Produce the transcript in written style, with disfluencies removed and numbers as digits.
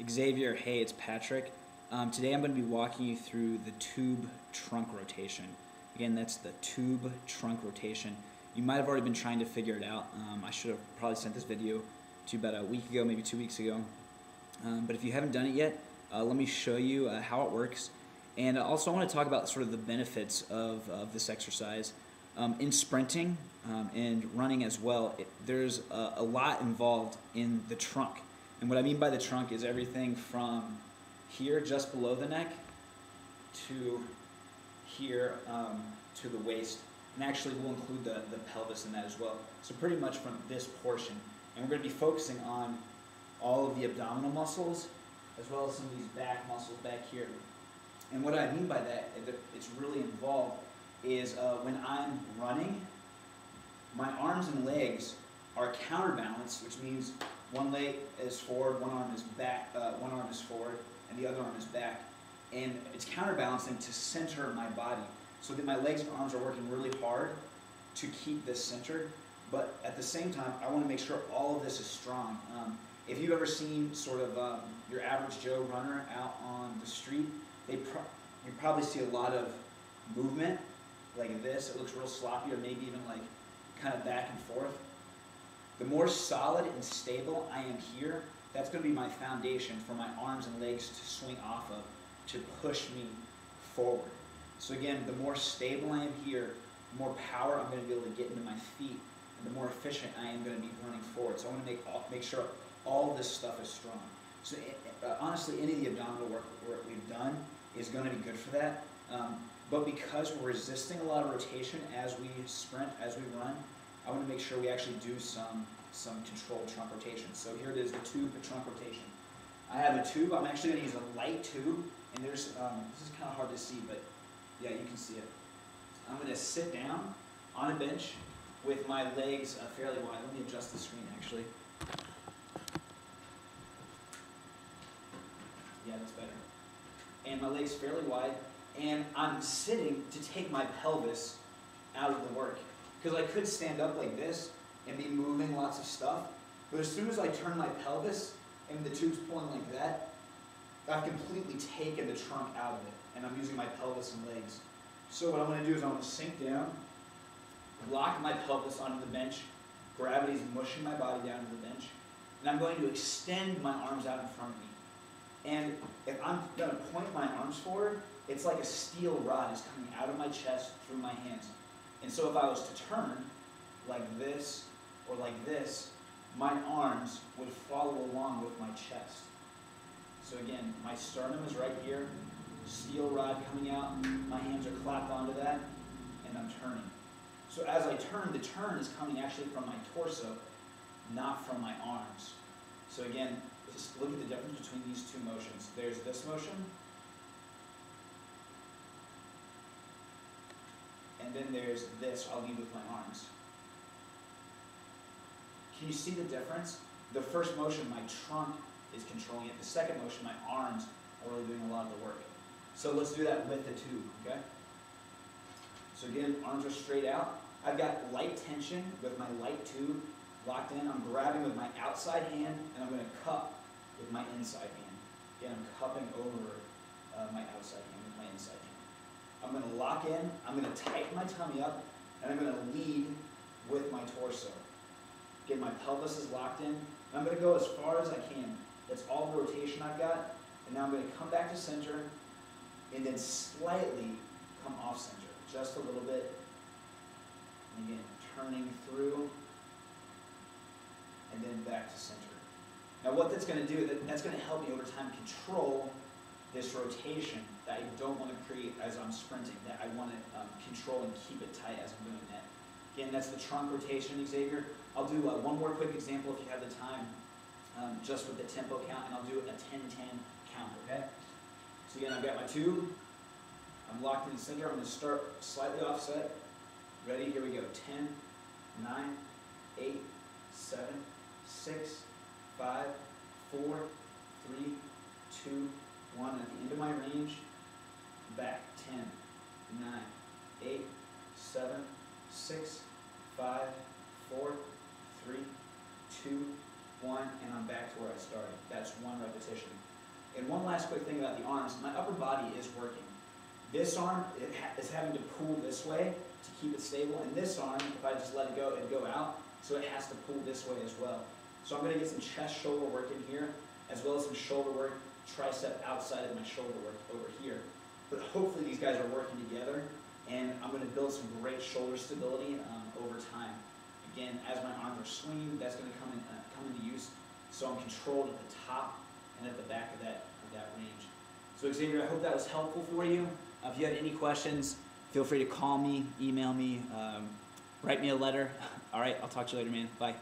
Xavier, hey, it's Patrick. Today I'm going to be walking you through the tube trunk rotation. Again, that's the tube trunk rotation. You might have already been trying to figure it out. I should have probably sent this video to you about a week ago, maybe 2 weeks ago. But if you haven't done it yet, let me show you how it works. And also I want to talk about sort of the benefits of this exercise. In sprinting and running as well, there's a lot involved in the trunk. And what I mean by the trunk is everything from here, just below the neck, to here, to the waist. And actually we'll include the pelvis in that as well. So pretty much from this portion. And we're going to be focusing on all of the abdominal muscles, as well as some of these back muscles back here. And what I mean by that, it's really involved, is when I'm running, my arms and legs are counterbalanced, which means one leg is forward, one arm is back, one arm is forward, and the other arm is back. And it's counterbalancing to center my body, so that my legs and arms are working really hard to keep this centered. But at the same time, I want to make sure all of this is strong. If you've ever seen sort of your average Joe runner out on the street, you probably see a lot of movement like this. It looks real sloppy, or maybe even like kind of back and forth. The more solid and stable I am here, that's going to be my foundation for my arms and legs to swing off of, to push me forward. So again, the more stable I am here, the more power I'm going to be able to get into my feet, and the more efficient I am going to be running forward. So I want to make sure all this stuff is strong. So honestly, any of the abdominal work we've done is going to be good for that. But because we're resisting a lot of rotation as we sprint, as we run, I want to make sure we actually do some controlled trunk rotation. So here it is, the tube, the trunk rotation. I have a tube. I'm actually going to use a light tube, and there's this is kind of hard to see, but yeah, you can see it. I'm going to sit down on a bench with my legs fairly wide. Let me adjust the screen actually. Yeah, that's better. And my legs fairly wide, and I'm sitting to take my pelvis out of the work. Because I could stand up like this and be moving lots of stuff, but as soon as I turn my pelvis and the tube's pulling like that, I've completely taken the trunk out of it, and I'm using my pelvis and legs. So what I'm going to do is I'm going to sink down, lock my pelvis onto the bench, gravity's mushing my body down to the bench, and I'm going to extend my arms out in front of me. And if I'm going to point my arms forward, it's like a steel rod is coming out of my chest through my hands. And so if I was to turn like this or like this, my arms would follow along with my chest. So again, my sternum is right here, steel rod coming out, my hands are clapped onto that, and I'm turning. So as I turn, the turn is coming actually from my torso, not from my arms. So again, just look at the difference between these two motions. There's this motion, and then there's this, I'll lead with my arms. Can you see the difference? The first motion, my trunk is controlling it. The second motion, my arms are really doing a lot of the work. So let's do that with the tube, okay? So again, arms are straight out. I've got light tension with my light tube locked in. I'm grabbing with my outside hand, and I'm going to cup with my inside hand. Again, I'm cupping over my outside hand with my inside hand. I'm going to lock in, I'm going to tighten my tummy up, and I'm going to lead with my torso. Again, my pelvis is locked in, and I'm going to go as far as I can. That's all the rotation I've got. And now I'm going to come back to center, and then slightly come off center, just a little bit. And again, turning through, and then back to center. Now what that's going to do, that's going to help me over time control this rotation that I don't want to create as I'm sprinting, that I want to control and keep it tight as I'm doing that. Again, that's the trunk rotation, Xavier. I'll do one more quick example if you have the time, just with the tempo count, and I'll do a 10-10 count, okay? So again, I've got my tube. I'm locked in the center. I'm going to start slightly offset. Ready? Here we go. 10, 9, 8, 7, 6, 5, 4, 3, 2, 1. At the end of my range, back. 10, 9, 8, 7, 6, 5, 4, 3, 2, one, and I'm back to where I started. That's one repetition. And one last quick thing about the arms, my upper body is working. This arm is having to pull this way to keep it stable, and this arm, if I just let it go, it'd go out, so it has to pull this way as well. So I'm going to get some chest shoulder work in here, as well as some shoulder work, tricep outside of my shoulder work over here. But hopefully these guys are working together, and I'm going to build some great shoulder stability over time. Again, as my arms are swinging, that's going to come into use, so I'm controlled at the top and at the back of that range. So Xavier, I hope that was helpful for you. If you had any questions, feel free to call me, email me, write me a letter. All right, I'll talk to you later, man. Bye.